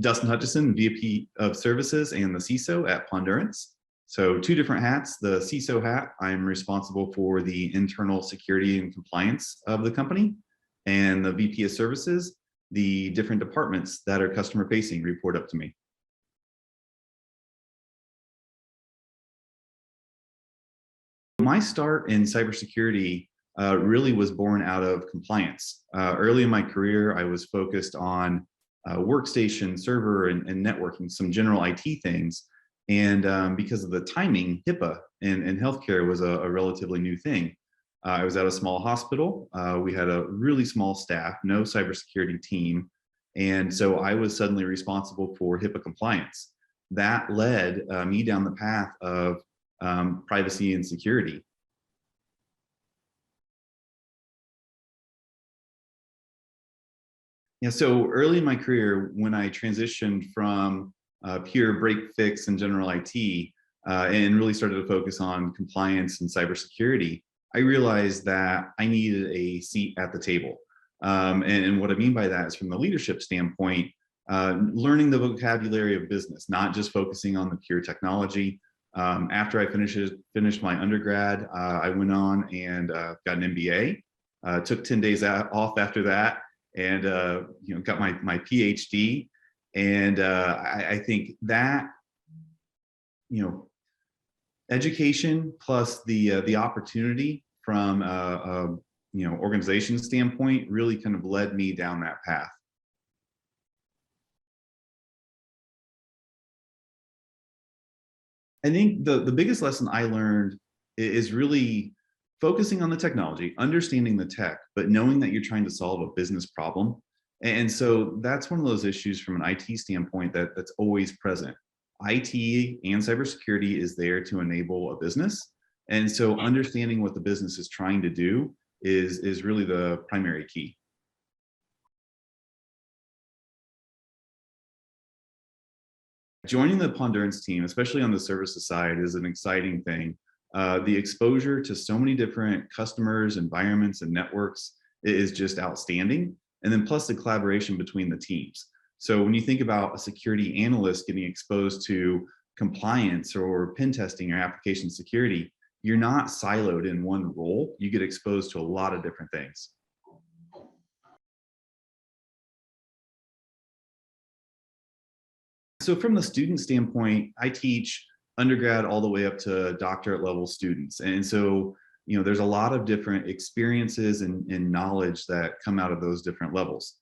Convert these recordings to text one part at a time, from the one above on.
Dustin Hutchison, VP of Services and the CISO at Pondurance. So two different hats. The CISO hat, I'm responsible for the internal security and compliance of the company. And the VP of Services, the different departments that are customer facing report up to me. My start in cybersecurity really was born out of compliance. Early in my career, I was focused on workstation, server, and networking, some general IT things. And because of the timing, HIPAA in healthcare was a relatively new thing. I was at a small hospital. We had a really small staff, no cybersecurity team. And so I was suddenly responsible for HIPAA compliance. That led me down the path of privacy and security. Yeah, so early in my career, when I transitioned from pure break fix and general IT and really started to focus on compliance and cybersecurity, I realized that I needed a seat at the table. And what I mean by that is from the leadership standpoint, learning the vocabulary of business, not just focusing on the pure technology. After I finished my undergrad, I went on and got an MBA, took 10 days off after that, and got my PhD. And I think that education plus the opportunity from organization standpoint really kind of led me down that path. I think the biggest lesson I learned is really focusing on the technology, understanding the tech, but knowing that you're trying to solve a business problem. And so that's one of those issues from an IT standpoint that's always present. IT and cybersecurity is there to enable a business. And so understanding what the business is trying to do is really the primary key. Joining the Pondurance team, especially on the services side, is an exciting thing. The exposure to so many different customers, environments, and networks is just outstanding. And then plus the collaboration between the teams. So when you think about a security analyst getting exposed to compliance or pen testing or application security, you're not siloed in one role. You get exposed to a lot of different things. So from the student standpoint, I teach undergrad all the way up to doctorate level students. And so, there's a lot of different experiences and knowledge that come out of those different levels.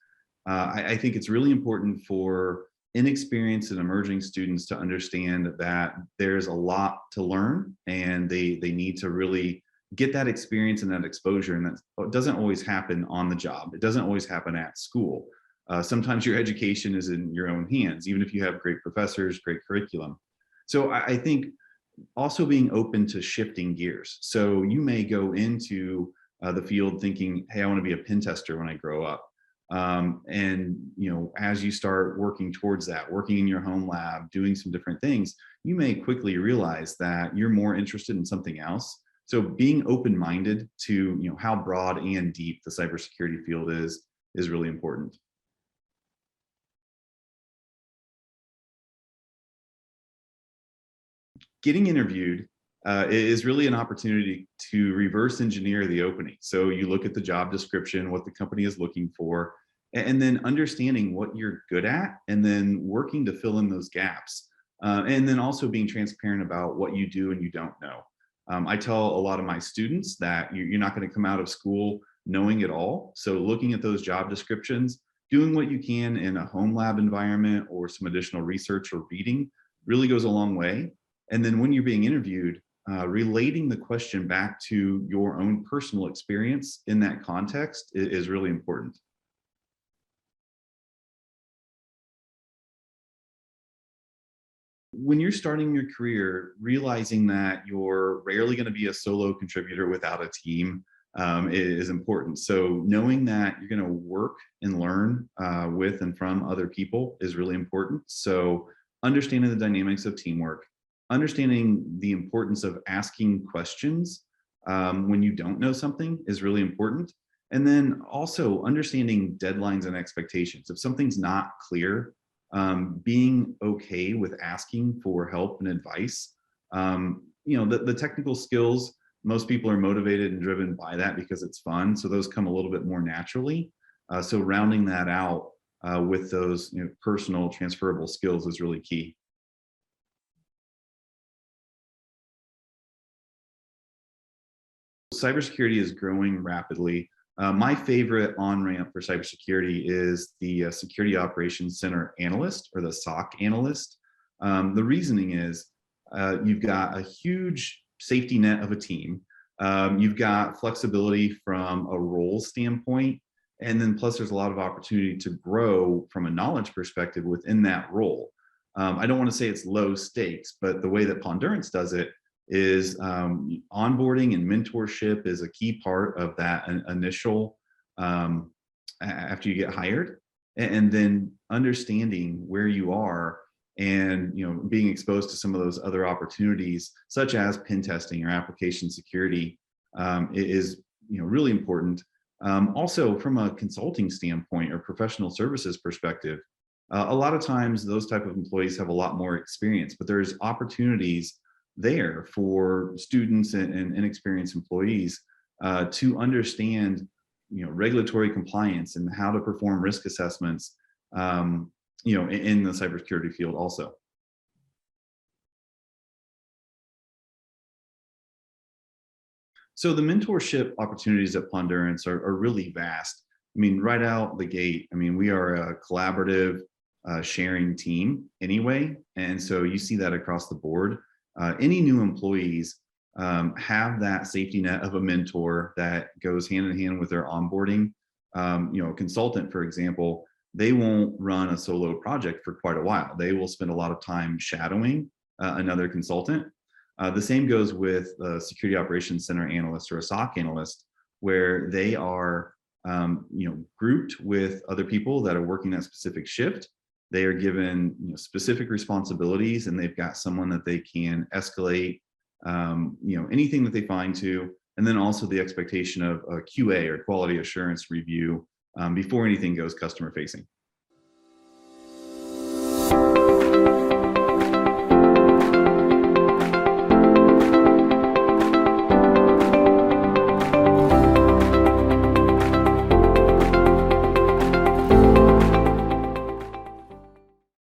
I think it's really important for inexperienced and emerging students to understand that there's a lot to learn and they need to really get that experience and that exposure. And that doesn't always happen on the job. It doesn't always happen at school. Sometimes your education is in your own hands, even if you have great professors, great curriculum. So I think also being open to shifting gears. So you may go into the field thinking, hey, I want to be a pen tester when I grow up. And as you start working towards that, working in your home lab, doing some different things, you may quickly realize that you're more interested in something else. So being open-minded to how broad and deep the cybersecurity field is really important. Getting interviewed is really an opportunity to reverse engineer the opening. So you look at the job description, what the company is looking for, and then understanding what you're good at, and then working to fill in those gaps. And then also being transparent about what you do and you don't know. I tell a lot of my students that you're not going to come out of school knowing it all. So looking at those job descriptions, doing what you can in a home lab environment or some additional research or reading really goes a long way. And then when you're being interviewed, relating the question back to your own personal experience in that context is really important. When you're starting your career, realizing that you're rarely going to be a solo contributor without a team is important. So knowing that you're going to work and learn with and from other people is really important. So understanding the dynamics of teamwork, understanding the importance of asking questions when you don't know something is really important. And then also understanding deadlines and expectations. If something's not clear, being okay with asking for help and advice. The technical skills, most people are motivated and driven by that because it's fun. So those come a little bit more naturally. So rounding that out with those personal transferable skills is really key. Cybersecurity is growing rapidly. My favorite on-ramp for cybersecurity is the Security Operations Center Analyst, or the SOC Analyst. The reasoning is you've got a huge safety net of a team. You've got flexibility from a role standpoint, and then plus there's a lot of opportunity to grow from a knowledge perspective within that role. I don't want to say it's low stakes, but the way that Pondurance does it is onboarding and mentorship is a key part of that initial after you get hired, and then understanding where you are and being exposed to some of those other opportunities such as pen testing or application security is really important. Also from a consulting standpoint or professional services perspective, a lot of times those type of employees have a lot more experience, but there's opportunities there for students and inexperienced employees to understand regulatory compliance and how to perform risk assessments in the cybersecurity field also. So the mentorship opportunities at Pondurance are really vast. I mean, right out the gate, I mean, we are a collaborative sharing team anyway. And so you see that across the board. Any new employees have that safety net of a mentor that goes hand in hand with their onboarding. A consultant, for example, they won't run a solo project for quite a while. They will spend a lot of time shadowing another consultant. The same goes with a Security Operations Center Analyst or a SOC Analyst, where they are grouped with other people that are working that specific shift. They are given specific responsibilities, and they've got someone that they can escalate anything that they find to, and then also the expectation of a QA or quality assurance review before anything goes customer facing.